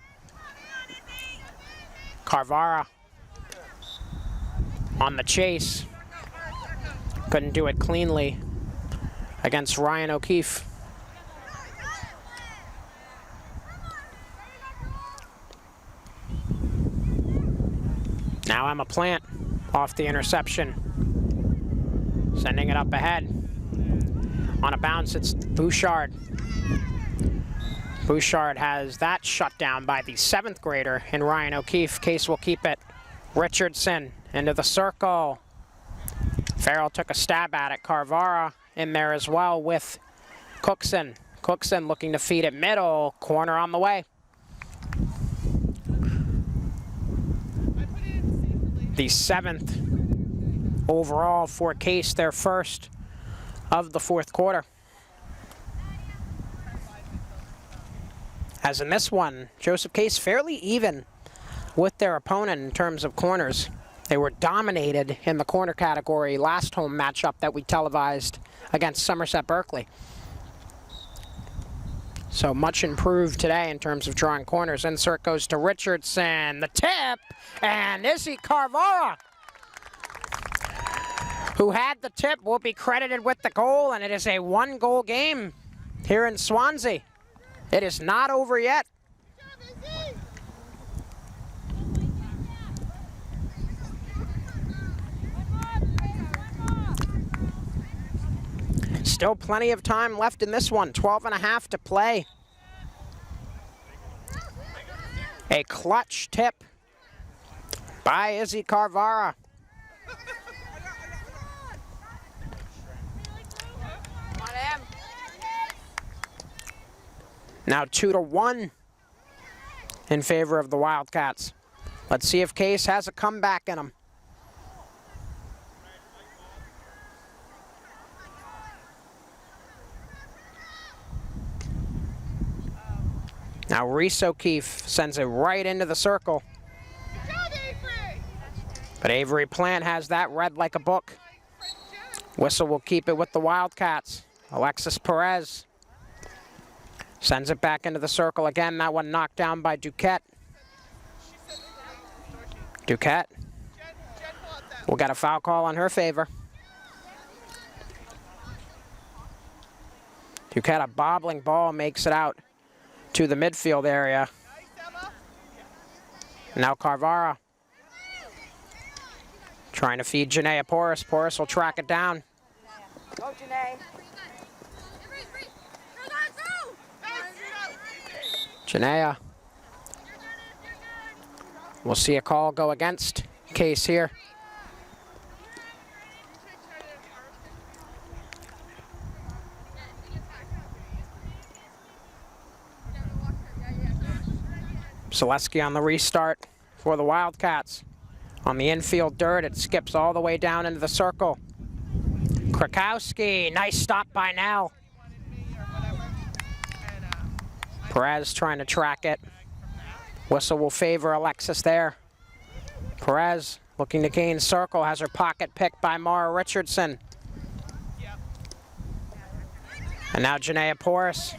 Carvara on the chase. Couldn't do it cleanly against Ryan O'Keefe. Now Emma Plant off the interception. Sending it up ahead. On a bounce, it's Bouchard. Bouchard has that shut down by the 7th grader in Ryan O'Keefe. Case will keep it Richardson into the circle. Farrell took a stab at it. Carvara in there as well with Cookson. Cookson looking to feed it middle. Corner on the way. The 7th overall for Case, their first of the 4th quarter. As in this one, Joseph Case fairly even with their opponent in terms of corners. They were dominated in the corner category last home matchup that we televised against Somerset Berkeley. So much improved today in terms of drawing corners. Insert goes to Richardson, the tip, and Izzy Carvara, who had the tip, will be credited with the goal, and it is a 1-goal game here in Swansea. It is not over yet. Still plenty of time left in this one, 12.5 to play. A clutch tip by Izzy Carvara. Now 2-1 in favor of the Wildcats. Let's see if Case has a comeback in them. Now Reese O'Keefe sends it right into the circle. But Avery Plant has that read like a book. Whistle will keep it with the Wildcats. Alexis Perez sends it back into the circle again. That one knocked down by Duquette. Duquette will get a foul call on her favor. Duquette, a bobbling ball, makes it out to the midfield area. Now Carvara trying to feed Janaea Porras. Porras will track it down. Go, Janae. Janaea. We'll see a call go against Case here. Zaleski on the restart for the Wildcats. On the infield dirt, it skips all the way down into the circle. Krakowski, nice stop by Nell. Perez trying to track it. Whistle will favor Alexis there. Perez looking to gain circle, has her pocket picked by Mara Richardson. And now Janaea Porras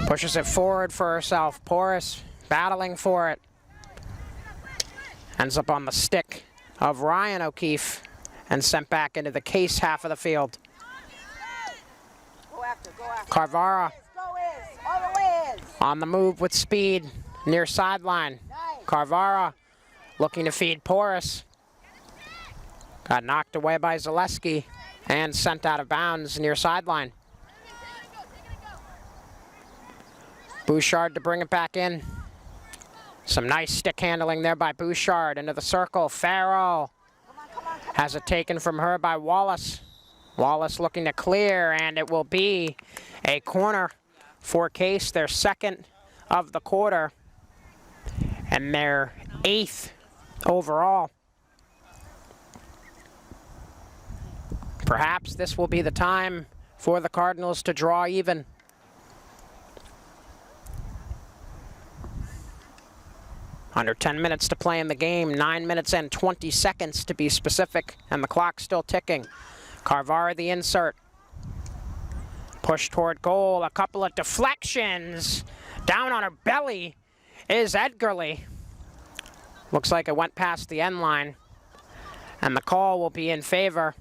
pushes it forward for herself. Porras battling for it. Ends up on the stick of Ryan O'Keefe and sent back into the Case half of the field. Go after. Carvara All the way is. on the move with speed near sideline. Nice. Carvara looking to feed Porras. Got knocked away by Zaleski and sent out of bounds near sideline. Bouchard to bring it back in. Some nice stick handling there by Bouchard into the circle. Farrell has it taken from her by Wallace. Wallace looking to clear, and it will be a corner for Case, their 2nd of the quarter and their 8th overall. Perhaps this will be the time for the Cardinals to draw even. Under 10 minutes to play in the game, 9 minutes and 20 seconds to be specific, and the clock's still ticking. Carvara the insert. Push toward goal, a couple of deflections. Down on her belly is Edgerly. Looks like it went past the end line, and the call will be in favor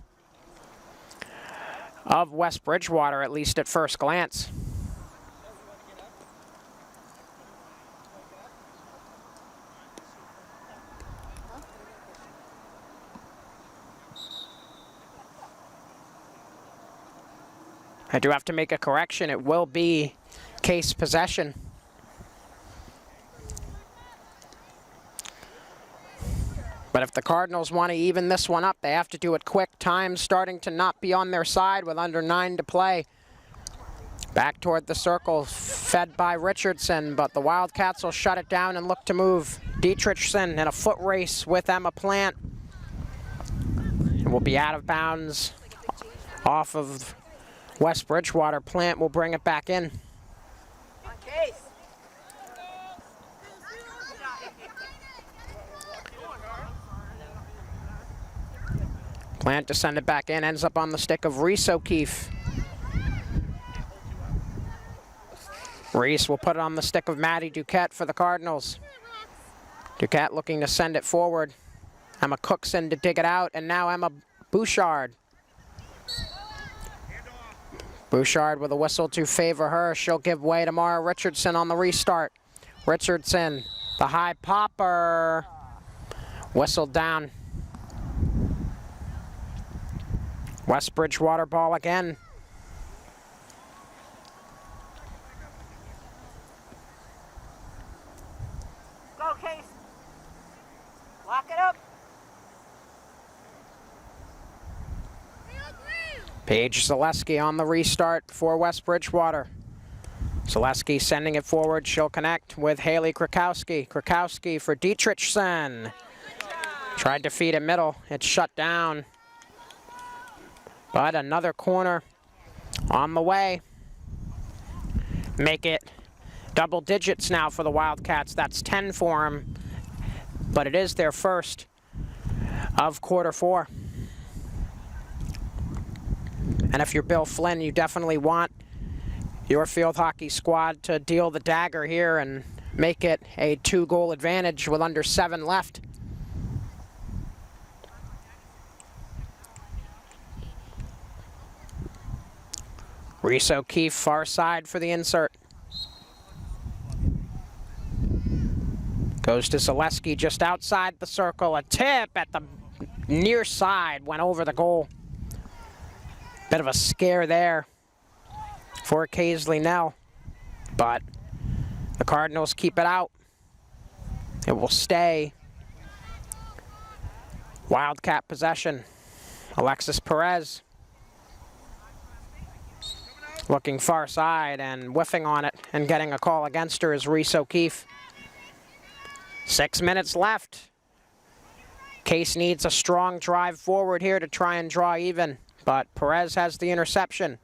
of West Bridgewater, at least at first glance. I do have to make a correction. It will be Case possession. But if the Cardinals want to even this one up, they have to do it quick. Time starting to not be on their side with under 9 to play. Back toward the circle, fed by Richardson, but the Wildcats will shut it down and look to move. Dietrichson in a foot race with Emma Plant. It will be out of bounds off of West Bridgewater. Plant will bring it back in. Plant to send it back in, ends up on the stick of Reese O'Keefe. Reese will put it on the stick of Maddie Duquette for the Cardinals. Duquette looking to send it forward. Emma Cookson to dig it out, and now Emma Bouchard. Bouchard with a whistle to favor her. She'll give way to Mara Richardson on the restart. Richardson, the high popper. Whistled down. West Bridgewater ball again. Go, Case. Lock it up. Paige Zaleski on the restart for West Bridgewater. Zaleski sending it forward. She'll connect with Haley Krakowski. Krakowski for Dietrichson. Tried to feed it middle. It's shut down. But another corner on the way. Make it double digits now for the Wildcats. That's 10 for them. But it is their first of quarter 4. And if you're Bill Flynn, you definitely want your field hockey squad to deal the dagger here and make it a 2-goal advantage with under 7 left. Reese O'Keefe, far side for the insert. Goes to Zaleski just outside the circle. A tip at the near side, went over the goal. Bit of a scare there for Kaisley Nell, but the Cardinals keep it out. It will stay Wildcat possession. Alexis Perez looking far side and whiffing on it, and getting a call against her is Reese O'Keefe. 6 minutes left. Case needs a strong drive forward here to try and draw even, but Perez has the interception.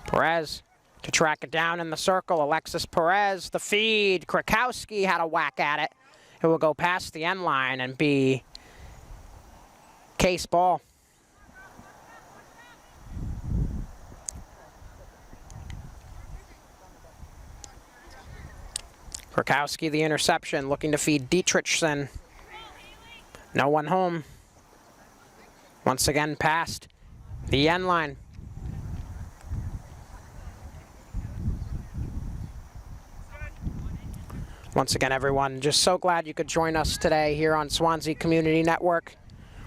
Perez to track it down in the circle. Alexis Perez, the feed. Krakowski had a whack at it. It will go past the end line and be Case ball. Krakowski the interception, looking to feed Dietrichson. No one home. Once again past the end line. Once again, everyone, just so glad you could join us today here on Swansea Community Network.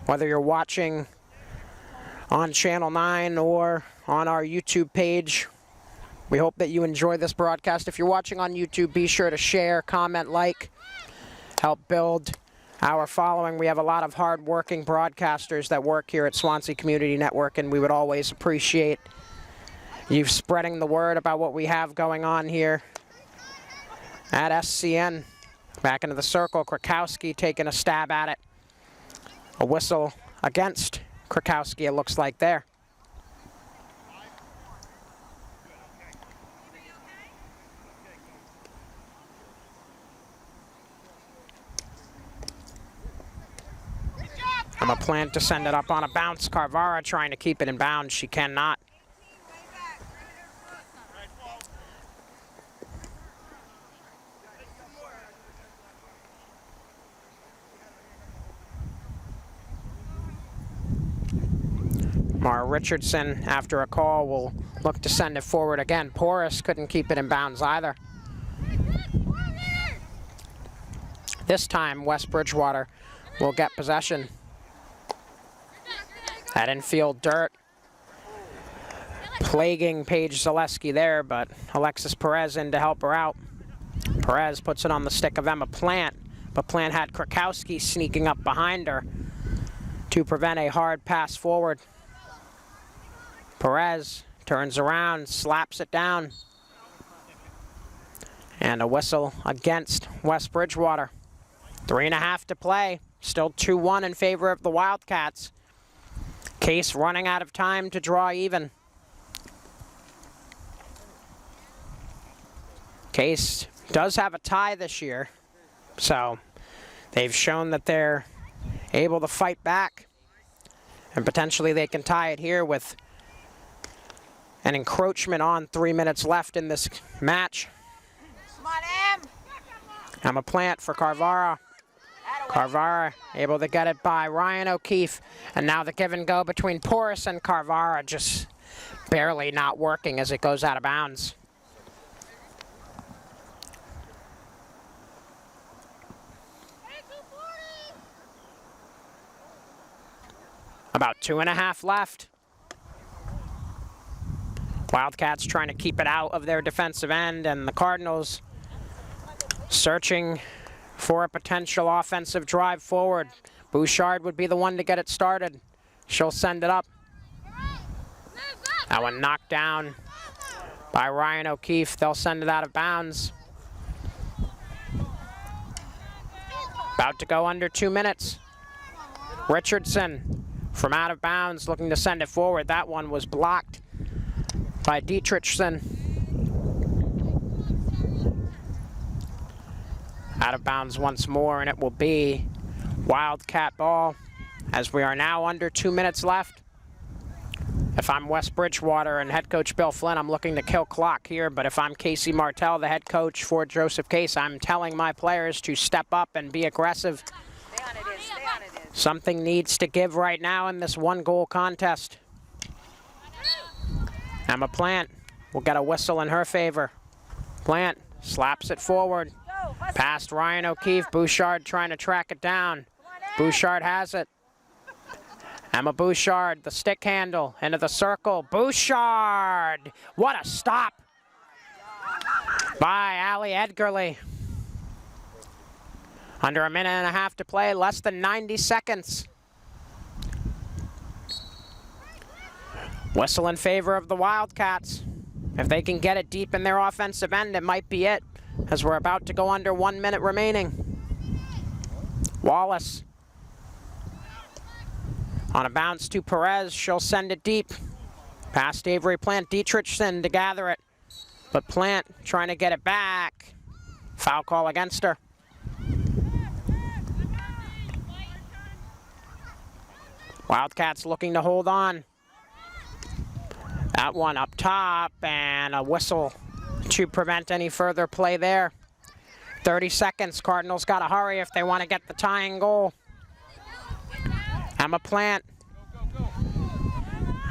Whether you're watching on Channel 9 or on our YouTube page, we hope that you enjoy this broadcast. If you're watching on YouTube, be sure to share, comment, like, help build our following. We have a lot of hard-working broadcasters that work here at Swansea Community Network, and we would always appreciate you spreading the word about what we have going on here at SCN. Back into the circle, Krakowski taking a stab at it. A whistle against Krakowski, it looks like there. Emma Plant to send it up on a bounce. Carvara trying to keep it in bounds. She cannot. Mara Richardson, after a call, will look to send it forward again. Porras couldn't keep it in bounds either. This time, West Bridgewater will get possession. That infield dirt plaguing Paige Zaleski there, but Alexis Perez in to help her out. Perez puts it on the stick of Emma Plant. but Plant had Krakowski sneaking up behind her to prevent a hard pass forward. Perez turns around, slaps it down. And a whistle against West Bridgewater. 3.5 to play. Still 2-1 in favor of the Wildcats. Case running out of time to draw even. Case does have a tie this year, so they've shown that they're able to fight back, and potentially they can tie it here with an encroachment on 3 minutes left in this match. Come on, Emma Plant for Carvara. Carvara able to get it by Ryan O'Keefe, and now the give and go between Porras and Carvara just barely not working as it goes out of bounds. About 2.5 left. Wildcats trying to keep it out of their defensive end, and the Cardinals searching for a potential offensive drive forward. Bouchard would be the one to get it started. She'll send it up. That one knocked down by Ryan O'Keefe. They'll send it out of bounds. About to go under 2 minutes. Richardson from out of bounds looking to send it forward. That one was blocked by Dietrichson. Out of bounds once more, and it will be Wildcat ball as we are now under 2 minutes left. If I'm West Bridgewater and head coach Bill Flynn, I'm looking to kill clock here, but if I'm Casey Martell, the head coach for Joseph Case, I'm telling my players to step up and be aggressive. Stay on it, stay on it. Something needs to give right now in this one-goal contest. Emma Plant will get a whistle in her favor. Plant slaps it forward. Past Ryan O'Keefe. Bouchard trying to track it down. Bouchard has it. Emma Bouchard, the stick handle, into the circle. Bouchard! What a stop by Allie Edgerly. Under 1.5 minutes to play, less than 90 seconds. Whistle in favor of the Wildcats. If they can get it deep in their offensive end, it might be it, as we're about to go under 1 minute remaining. Wallace on a bounce to Perez. She'll send it deep. Past Avery Plant. Dietrichson to gather it. But Plant trying to get it back. Foul call against her. Wildcats looking to hold on. That one up top, and a whistle to prevent any further play there. 30 seconds. Cardinals got to hurry if they want to get the tying goal. Emma Plant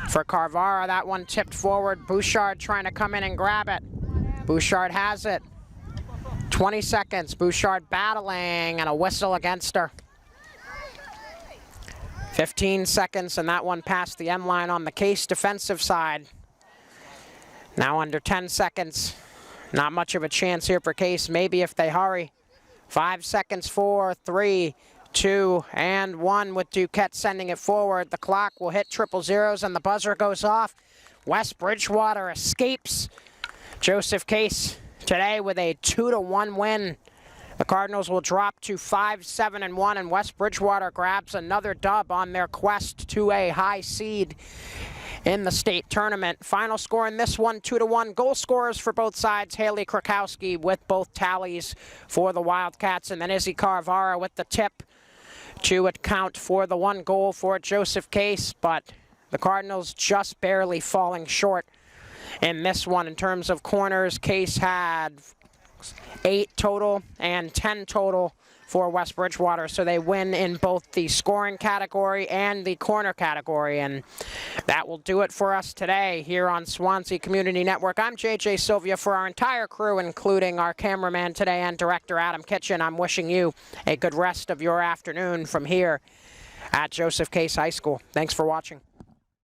for Carvara. That one tipped forward. Bouchard trying to come in and grab it. Bouchard has it. 20 seconds. Bouchard battling, and a whistle against her. 15 seconds, and that one past the end line on the Case defensive side. Now under 10 seconds. Not much of a chance here for Case, maybe if they hurry. 5 seconds, 4, 3, 2, and 1 with Duquette sending it forward. The clock will hit triple zeros and the buzzer goes off. West Bridgewater escapes Joseph Case today with a 2-1 win. The Cardinals will drop to 5-7-1, and West Bridgewater grabs another dub on their quest to a high seed in the state tournament. Final score in this one, 2-1. Goal scorers for both sides, Haley Krakowski with both tallies for the Wildcats, and then Izzy Carvara with the tip to account for the 1 goal for Joseph Case, but the Cardinals just barely falling short in this one. In terms of corners, Case had 8 total and 10 total for West Bridgewater, so they win in both the scoring category and the corner category, and that will do it for us today here on Swansea Community Network. I'm JJ Sylvia. For our entire crew, including our cameraman today and director Adam Kitchen, I'm wishing you a good rest of your afternoon from here at Joseph Case High School. Thanks for watching.